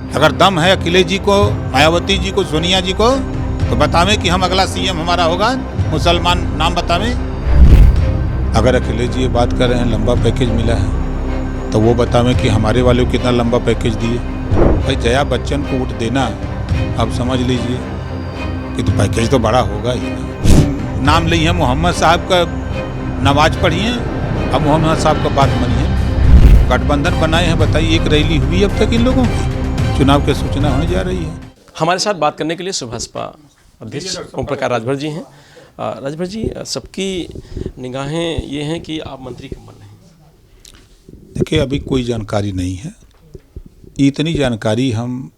अगर दम है अखिलेश जी को, मायावती जी को, सोनिया जी को, तो बतावें कि हम अगला सीएम हमारा होगा मुसलमान, नाम बतावें। अगर अखिलेश जी ये बात कर रहे हैं लंबा पैकेज मिला है, तो वो बतावें कि हमारे वाले को कितना लंबा पैकेज दिए। भाई जया बच्चन को वोट देना, आप समझ लीजिए कि तो पैकेज तो बड़ा होगा ही ना। नाम ली है मोहम्मद साहब का, नमाज पढ़ी है, अब मोहम्मद साहब का बात मानिए। गठबंधन बनाए हैं, बताइए एक रैली हुई अब तक इन लोगों की? चुनाव की सूचना होने जा रही है। हमारे साथ बात करने के लिए भाजपा अध्यक्ष ओम प्रकाश राजभर जी हैं। राजभर जी, सबकी निगाहें ये हैं कि आप मंत्री कब बन रहे हैं? देखिए अभी कोई जानकारी नहीं है। इतनी जानकारी हम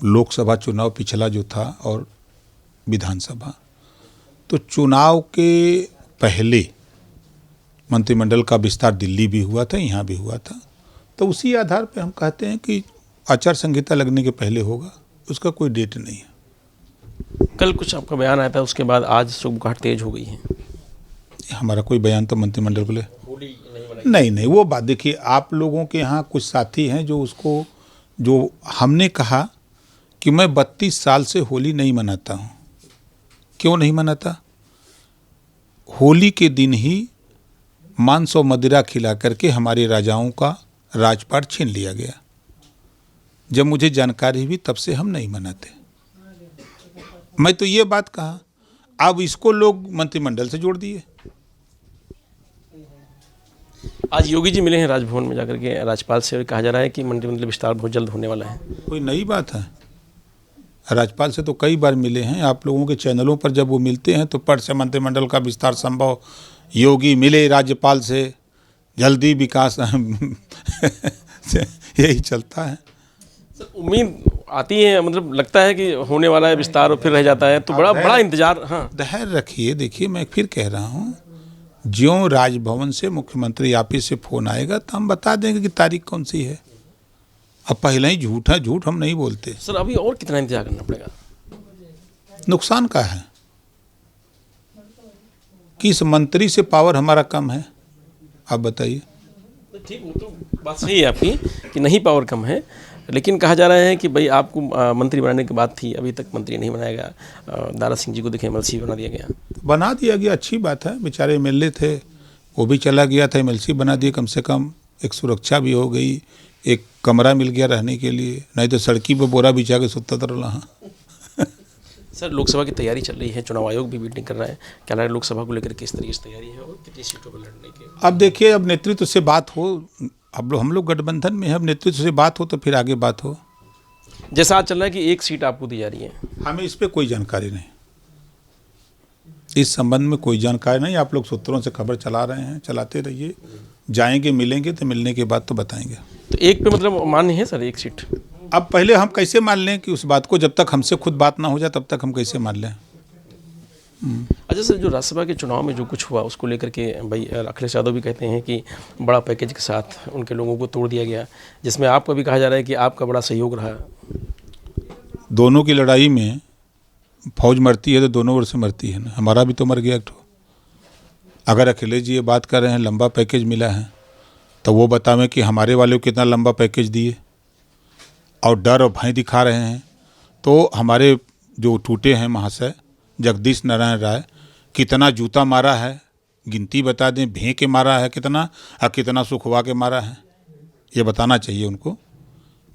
लोकसभा चुनाव पिछला जो था और विधानसभा, तो चुनाव के पहले मंत्रिमंडल का विस्तार दिल्ली भी हुआ था, यहाँ भी हुआ था, तो उसी आधार पे हम कहते हैं कि आचार संहिता लगने के पहले होगा, उसका कोई डेट नहीं है। कल कुछ आपका बयान आया था, उसके बाद आज सुबह तेज हो गई है। हमारा कोई बयान तो मंत्रिमंडल को ले नहीं, वो बात देखिए, आप लोगों के यहाँ कुछ साथी हैं जो हमने कहा कि मैं 32 साल से होली नहीं मनाता हूँ। क्यों नहीं मनाता? होली के दिन ही मांस और मदिरा खिला करके हमारे राजाओं का राजपाट छीन लिया गया। जब मुझे जानकारी हुई तब से हम नहीं मनाते। मैं तो ये बात कहा, अब इसको लोग मंत्रिमंडल से जोड़ दिए। आज योगी जी मिले हैं राजभवन में जाकर के राज्यपाल से, और कहा जा रहा है कि मंत्रिमंडल विस्तार बहुत जल्द होने वाला है। कोई नई बात है? राज्यपाल से तो कई बार मिले हैं। आप लोगों के चैनलों पर जब वो मिलते हैं तो पट से मंत्रिमंडल का विस्तार संभव, योगी मिले राज्यपाल से, जल्दी विकास यही चलता है। उम्मीद आती है, मतलब लगता है कि होने वाला है विस्तार और फिर रह जाता है, तो बड़ा इंतजार। हाँ, धैर्य रखिए। देखिए मैं फिर कह रहा हूँ, ज्यों राजभवन से मुख्यमंत्री ऑफिस से फोन आएगा तो हम बता देंगे कि तारीख कौन सी है। अब पहले ही झूठ है, झूठ हम नहीं बोलते। सर अभी और कितना इंतजार करना पड़ेगा? नुकसान का है, किस मंत्री से पावर हमारा कम है, आप बताइए। ठीक, वो तो बात सही है आपकी कि नहीं पावर कम है, लेकिन कहा जा रहा है कि भाई आपको मंत्री बनाने की बात थी, अभी तक मंत्री नहीं बनाया गया। दारा सिंह जी को देखें एमएलसी बना दिया गया। अच्छी बात है, बेचारे एमएलए थे, वो भी चला गया था, एमएलसी बना दिए। कम से कम एक सुरक्षा भी हो गई, एक कमरा मिल गया रहने के लिए, नहीं तो सड़की पर बोरा बिछा के सुतता रहा। सर लोकसभा की तैयारी चल रही है, चुनाव आयोग भी मीटिंग कर रहा है, क्या लग रहा है लोकसभा को लेकर किस तरीके से तैयारी है और कितनी सीटों पर लड़ने की? अब देखिए, अब नेतृत्व से बात हो, अब हम लोग गठबंधन में हैं, अब नेतृत्व से बात हो तो फिर आगे बात हो। जैसा आज चल रहा है कि एक सीट आपको दी जा रही है, हमें इस पर कोई जानकारी नहीं, इस संबंध में कोई जानकारी नहीं। आप लोग सूत्रों से खबर चला रहे हैं, चलाते रहिए, जाएंगे मिलेंगे तो मिलने के बाद तो बताएंगे। तो एक पे मतलब मान्य है सर, एक सीट? अब पहले हम कैसे मान लें कि उस बात को, जब तक हमसे खुद बात ना हो जाए तब तक हम कैसे मान लें? अच्छा सर, जो राज्यसभा के चुनाव में जो कुछ हुआ उसको लेकर के भाई अखिलेश यादव भी कहते हैं कि बड़ा पैकेज के साथ उनके लोगों को तोड़ दिया गया, जिसमें आपका भी कहा जा रहा है कि आपका बड़ा सहयोग रहा। दोनों की लड़ाई में फौज मरती है तो दोनों ओर से मरती है ना, हमारा भी तो मर गया। अगर अखिलेश जी ये बात कर रहे हैं लंबा पैकेज मिला है, तो वो बतावें कि हमारे वाले को कितना लंबा पैकेज दिए, और डर और भय दिखा रहे हैं। तो हमारे जो टूटे हैं महाशय जगदीश नारायण राय, कितना जूता मारा है, गिनती बता दें, भे के मारा है कितना, और कितना सुखवा के मारा है, ये बताना चाहिए उनको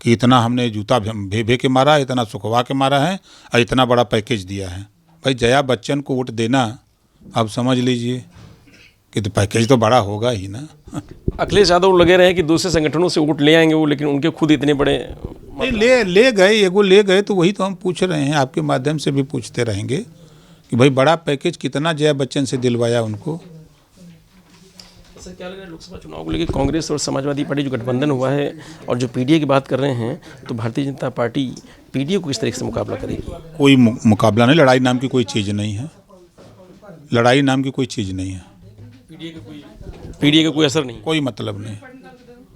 कि इतना हमने जूता भे के मारा है, इतना सुखवा के मारा है, और इतना बड़ा पैकेज दिया है। भाई जया बच्चन को वोट देना, आप समझ लीजिए कि तो पैकेज तो बड़ा होगा ही ना। अखिलेश यादव लगे रहे कि दूसरे संगठनों से वोट ले आएंगे वो, लेकिन उनके खुद इतने बड़े ले गए, तो वही तो हम पूछ रहे हैं, आपके माध्यम से भी पूछते रहेंगे कि भाई बड़ा पैकेज कितना जया बच्चन से दिलवाया उनको। सर क्या लग रहा है लोकसभा चुनाव को लेकर कांग्रेस और समाजवादी पार्टी जो गठबंधन हुआ है और जो पीडीए की बात कर रहे हैं, तो भारतीय जनता पार्टी पीडीए को किस तरीके से मुकाबला करेगी? कोई मुकाबला नहीं, लड़ाई नाम की कोई चीज़ नहीं है, लड़ाई नाम की कोई चीज़ नहीं है। पीडीए का कोई असर नहीं, कोई मतलब नहीं।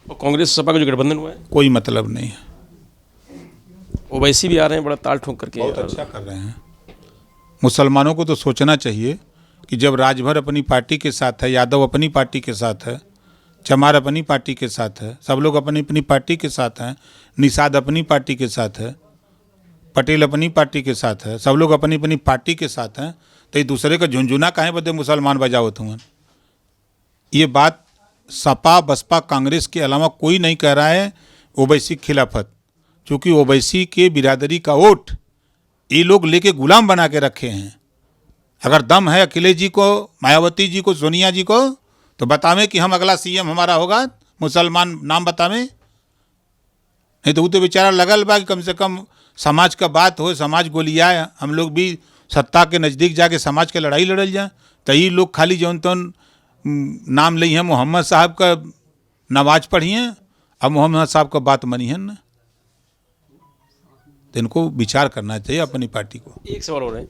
और कांग्रेस सपा का जो गठबंधन हुआ है, कोई मतलब नहीं है। ओवैसी भी आ रहे हैं बड़ा ताल ठोक करके, बहुत अच्छा कर रहे हैं। मुसलमानों को तो सोचना चाहिए कि जब राजभर अपनी पार्टी के साथ है, यादव अपनी पार्टी के साथ है, चमार अपनी पार्टी के साथ है, सब लोग अपनी अपनी पार्टी के साथ हैं, निषाद अपनी पार्टी के साथ है, पटेल अपनी पार्टी के साथ है, सब लोग अपनी अपनी पार्टी के साथ हैं। तो एक दूसरे का झुंझुना काहे बदे मुसलमान बजाओ तुम? ये बात सपा बसपा कांग्रेस के अलावा कोई नहीं कह रहा है। ओवैसी खिलाफत, चूँकि ओवैसी के बिरादरी का वोट ये लोग लेके गुलाम बना के रखे हैं। अगर दम है अखिलेश जी को, मायावती जी को, सोनिया जी को, तो बतावें कि हम अगला सीएम हमारा होगा मुसलमान, नाम बतावें। नहीं तो वो तो बेचारा लगल बा कि कम से कम समाज का बात हो, समाज गोलियाए, हम लोग भी सत्ता के नज़दीक जाके समाज के लड़ाई लड़ल जाए। तो ये लोग खाली जौन तौन नाम ली हैं, मोहम्मद साहब का नमाज पढ़िए, अब मोहम्मद साहब का बात मनिए न। तो इनको विचार करना चाहिए अपनी पार्टी को। एक सवाल और है,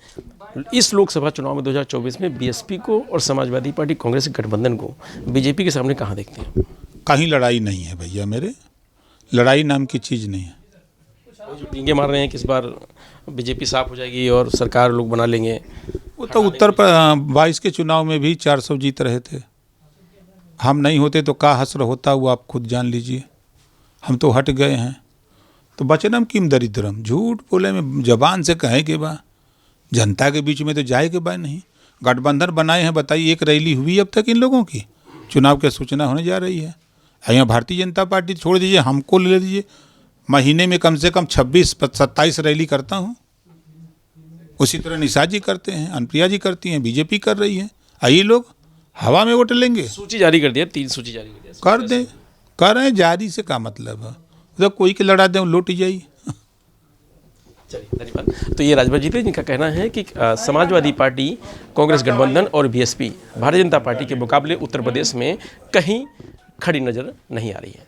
इस लोकसभा चुनाव में 2024 में बीएसपी को और समाजवादी पार्टी कांग्रेस के गठबंधन को बीजेपी के सामने कहाँ देखते हैं? कहीं लड़ाई नहीं है भैया मेरे, लड़ाई नाम की चीज़ नहीं है। जो डींगे मार रहे हैं कि इस बार बीजेपी साफ हो जाएगी और सरकार लोग बना लेंगे। वो तो उत्तर 22 के चुनाव में भी 400 जीत रहे थे। हम नहीं होते तो क्या हसर होता, वो आप खुद जान लीजिए। हम तो हट गए हैं। तो बचनम किम दरिद्रम, झूठ बोले में जबान से कहे के बा, जनता के बीच में तो जाए के बा नहीं। गठबंधन बनाए हैं, बताइए एक रैली हुई अब तक इन लोगों की? चुनाव की सूचना होने जा रही है। यहाँ भारतीय जनता पार्टी छोड़ दीजिए, हमको ले लीजिए, महीने में कम से कम 26-27 रैली करता हूँ। उसी तरह निषाद जी करते हैं, अनुप्रिया जी करती हैं, बीजेपी कर रही है। आइए लोग हवा में वोट लेंगे। सूची जारी कर दिया, 3 सूची जारी कर दिया। कर दें, कर रहे हैं, जारी से क्या मतलब है? तो कोई के लड़ा दें, लौट जाइए। चलिए, धन्यवाद। तो ये राजभर जी थे जिनका कहना है कि समाजवादी पार्टी, कांग्रेस गठबंधन और बीएसपी भारतीय जनता पार्टी के मुकाबले उत्तर प्रदेश में कहीं खड़ी नजर नहीं आ रही है।